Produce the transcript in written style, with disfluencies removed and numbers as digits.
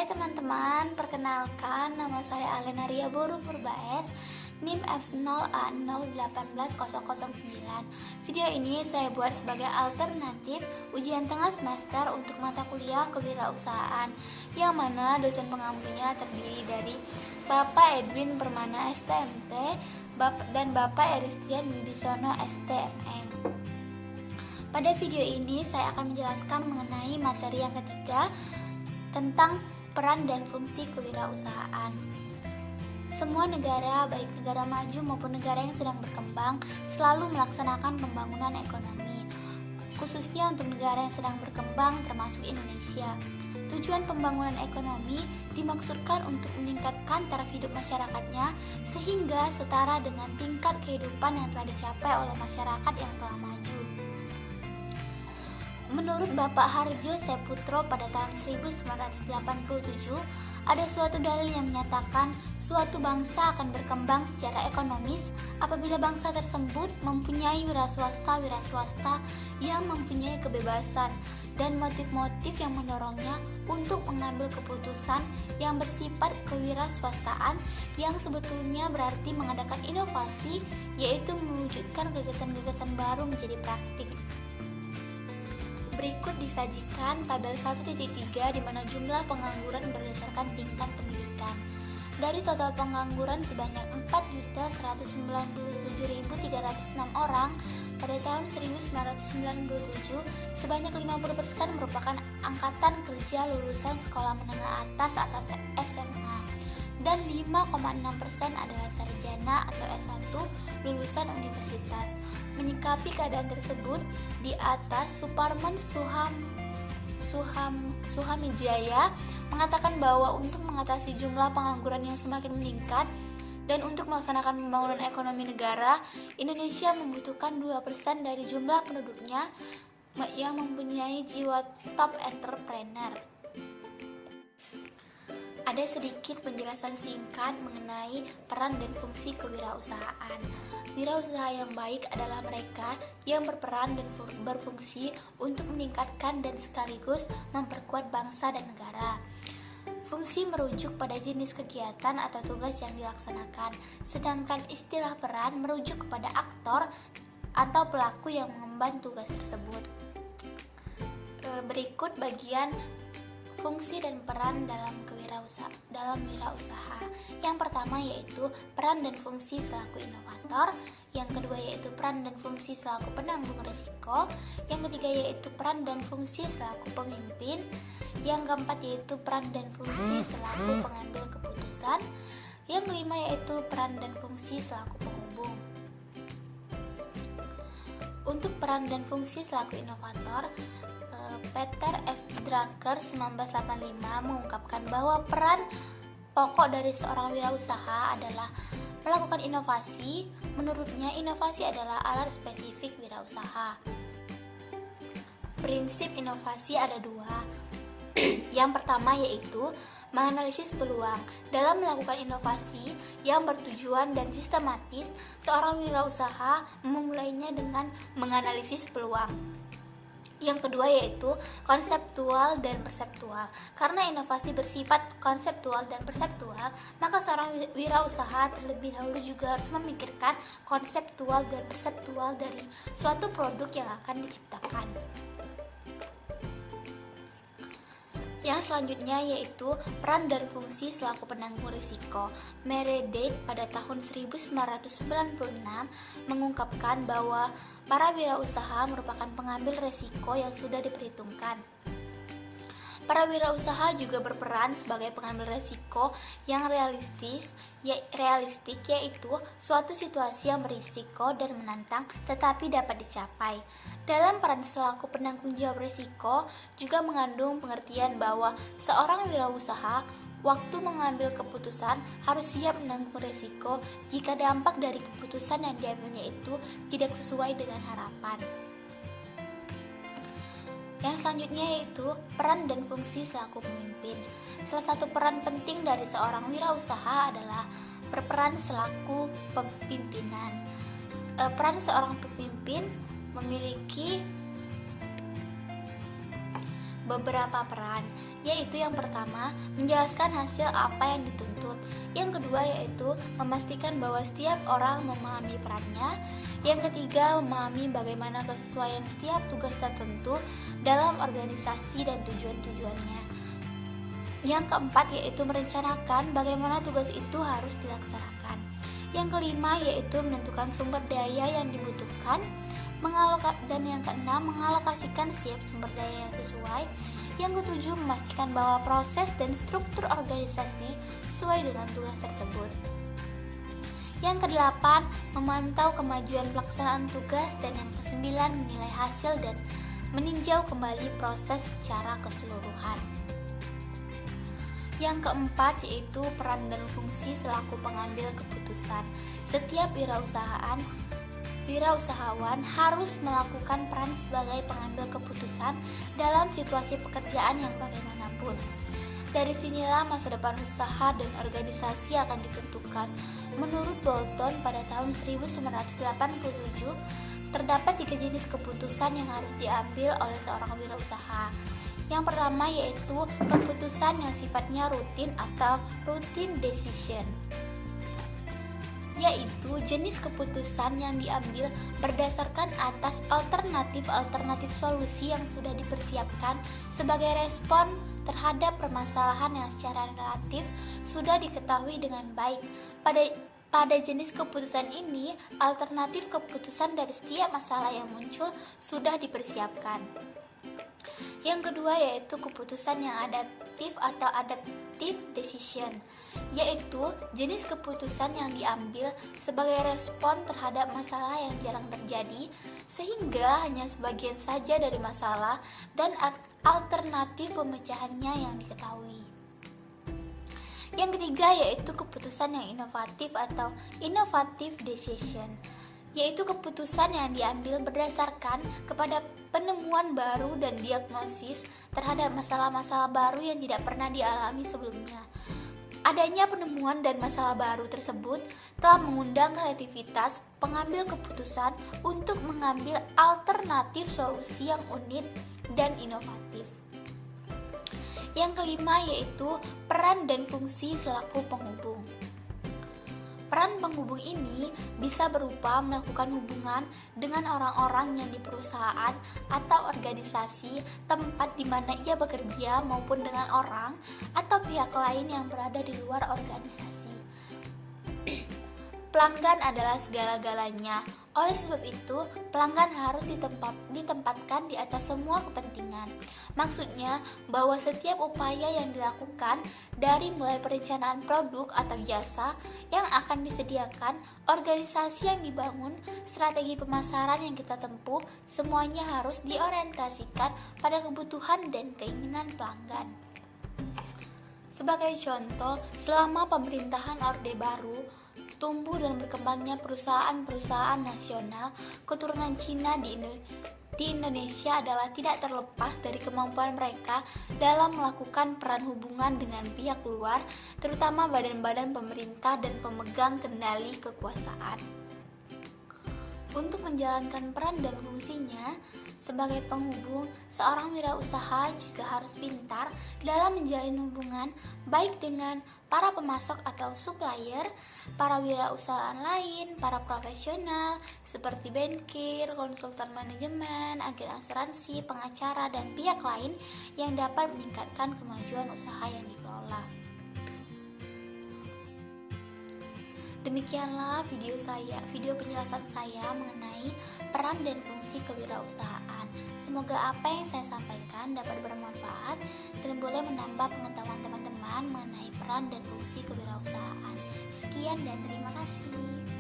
Hai teman-teman, perkenalkan nama saya Alenaria Boru Purbaes, NIM F0A0180009. Video ini saya buat sebagai alternatif ujian tengah semester untuk mata kuliah kewirausahaan, yang mana dosen pengampunya terdiri dari Bapak Edwin Permana STMT dan Bapak Eristian Wibisono STMN. Pada video ini saya akan menjelaskan mengenai materi yang ketiga tentang peran dan fungsi kewirausahaan. Semua negara, baik negara maju maupun negara yang sedang berkembang, selalu melaksanakan pembangunan ekonomi, khususnya untuk negara yang sedang berkembang termasuk Indonesia. Tujuan pembangunan ekonomi dimaksudkan untuk meningkatkan taraf hidup masyarakatnya sehingga setara dengan tingkat kehidupan yang telah dicapai oleh masyarakat yang telah maju. Menurut Bapak Harjo Seputro pada tahun 1987, ada suatu dalil yang menyatakan suatu bangsa akan berkembang secara ekonomis apabila bangsa tersebut mempunyai wira swasta yang mempunyai kebebasan dan motif-motif yang mendorongnya untuk mengambil keputusan yang bersifat kewiraswastaan, yang sebetulnya berarti mengadakan inovasi, yaitu mewujudkan gagasan-gagasan baru menjadi praktik. Berikut disajikan tabel 1.3 di mana jumlah pengangguran berdasarkan tingkat pendidikan. Dari total pengangguran sebanyak 4.197.306 orang pada tahun 1997, sebanyak 50% merupakan angkatan kerja lulusan sekolah menengah atas SMA dan 5,6% adalah sarjana atau S1 lulusan universitas. Menyikapi keadaan tersebut, di atas Suparman Suhamijaya mengatakan bahwa untuk mengatasi jumlah pengangguran yang semakin meningkat dan untuk melaksanakan pembangunan ekonomi negara, Indonesia membutuhkan 2% dari jumlah penduduknya yang mempunyai jiwa top entrepreneur. Ada sedikit penjelasan singkat mengenai peran dan fungsi kewirausahaan. Wirausaha yang baik adalah mereka yang berperan dan berfungsi untuk meningkatkan dan sekaligus memperkuat bangsa dan negara. Fungsi merujuk pada jenis kegiatan atau tugas yang dilaksanakan, sedangkan istilah peran merujuk kepada aktor atau pelaku yang mengemban tugas tersebut. Berikut bagian fungsi dan peran dalam wirausaha. Yang pertama yaitu peran dan fungsi selaku inovator, yang kedua yaitu peran dan fungsi selaku penanggung risiko, yang ketiga yaitu peran dan fungsi selaku pemimpin, yang keempat yaitu peran dan fungsi selaku pengambil keputusan, yang kelima yaitu peran dan fungsi selaku penghubung. Untuk peran dan fungsi selaku inovator, Peter F. Drucker 1985 mengungkapkan bahwa peran pokok dari seorang wirausaha adalah melakukan inovasi. Menurutnya, inovasi adalah alat spesifik wirausaha. Prinsip inovasi ada dua. Yang pertama yaitu menganalisis peluang. Dalam melakukan inovasi yang bertujuan dan sistematis, seorang wirausaha memulainya dengan menganalisis peluang. Yang kedua yaitu konseptual dan perseptual. Karena inovasi bersifat konseptual dan perseptual, maka seorang wirausaha terlebih dahulu juga harus memikirkan konseptual dan perseptual dari suatu produk yang akan diciptakan. Yang selanjutnya yaitu peran dan fungsi selaku penanggung risiko. Meredith pada tahun 1996 mengungkapkan bahwa para wirausaha merupakan pengambil risiko yang sudah diperhitungkan. Para wirausaha juga berperan sebagai pengambil risiko yang realistik, yaitu suatu situasi yang berisiko dan menantang tetapi dapat dicapai. Dalam peran selaku penanggung jawab risiko juga mengandung pengertian bahwa seorang wirausaha waktu mengambil keputusan harus siap menanggung risiko jika dampak dari keputusan yang diambilnya itu tidak sesuai dengan harapan. Yang selanjutnya yaitu peran dan fungsi selaku pemimpin. Salah satu peran penting dari seorang wirausaha adalah berperan selaku pemimpinan. Peran seorang pemimpin memiliki beberapa peran, yaitu yang pertama, menjelaskan hasil apa yang dituntut. Yang kedua yaitu memastikan bahwa setiap orang memahami perannya. Yang ketiga, memahami bagaimana kesesuaian setiap tugas tertentu dalam organisasi dan tujuan-tujuannya. Yang keempat yaitu merencanakan bagaimana tugas itu harus dilaksanakan. Yang kelima yaitu menentukan sumber daya yang dibutuhkan. Dan yang keenam, mengalokasikan setiap sumber daya yang sesuai. Yang ketujuh, memastikan bahwa proses dan struktur organisasi sesuai dengan tugas tersebut. Yang kedelapan, memantau kemajuan pelaksanaan tugas. Dan yang kesembilan, menilai hasil dan meninjau kembali proses secara keseluruhan. Yang keempat yaitu peran dan fungsi selaku pengambil keputusan. Setiap wirausahawan harus melakukan peran sebagai pengambil keputusan dalam situasi pekerjaan yang bagaimanapun. Dari sinilah masa depan usaha dan organisasi akan ditentukan. Menurut Bolton pada tahun 1987, terdapat 3 jenis keputusan yang harus diambil oleh seorang wirausaha. Yang pertama yaitu keputusan yang sifatnya rutin atau routine decision, yaitu jenis keputusan yang diambil berdasarkan atas alternatif solusi yang sudah dipersiapkan sebagai respon terhadap permasalahan yang secara relatif sudah diketahui dengan baik. Pada jenis keputusan ini, alternatif keputusan dari setiap masalah yang muncul sudah dipersiapkan. Yang kedua yaitu keputusan yang adaptif atau adaptive decision, yaitu jenis keputusan yang diambil sebagai respon terhadap masalah yang jarang terjadi sehingga hanya sebagian saja dari masalah dan alternatif pemecahannya yang diketahui. Yang ketiga yaitu keputusan yang inovatif atau innovative decision, yaitu keputusan yang diambil berdasarkan kepada penemuan baru dan diagnosis terhadap masalah-masalah baru yang tidak pernah dialami sebelumnya. Adanya penemuan dan masalah baru tersebut telah mengundang kreativitas pengambil keputusan untuk mengambil alternatif solusi yang unik dan inovatif. Yang kelima yaitu peran dan fungsi selaku penghubung. Peran penghubung ini bisa berupa melakukan hubungan dengan orang-orang yang di perusahaan atau organisasi tempat di mana ia bekerja maupun dengan orang atau pihak lain yang berada di luar organisasi. Pelanggan adalah segala-galanya. Oleh sebab itu, pelanggan harus ditempatkan di atas semua kepentingan. Maksudnya bahwa setiap upaya yang dilakukan dari mulai perencanaan produk atau jasa yang akan disediakan, organisasi yang dibangun, strategi pemasaran yang kita tempuh, semuanya harus diorientasikan pada kebutuhan dan keinginan pelanggan. Sebagai contoh, selama pemerintahan Orde Baru, tumbuh dan berkembangnya perusahaan-perusahaan nasional keturunan Cina di Indonesia adalah tidak terlepas dari kemampuan mereka dalam melakukan peran hubungan dengan pihak luar, terutama badan-badan pemerintah dan pemegang kendali kekuasaan. Untuk menjalankan peran dan fungsinya sebagai penghubung, seorang wirausaha juga harus pintar dalam menjalin hubungan baik dengan para pemasok atau supplier, para wirausahaan lain, para profesional seperti bankir, konsultan manajemen, agen asuransi, pengacara, dan pihak lain yang dapat meningkatkan kemajuan usaha yang dikelola. Demikianlah video penjelasan saya mengenai peran dan fungsi kewirausahaan. Semoga apa yang saya sampaikan dapat bermanfaat dan boleh menambah pengetahuan teman-teman mengenai peran dan fungsi kewirausahaan. Sekian dan terima kasih.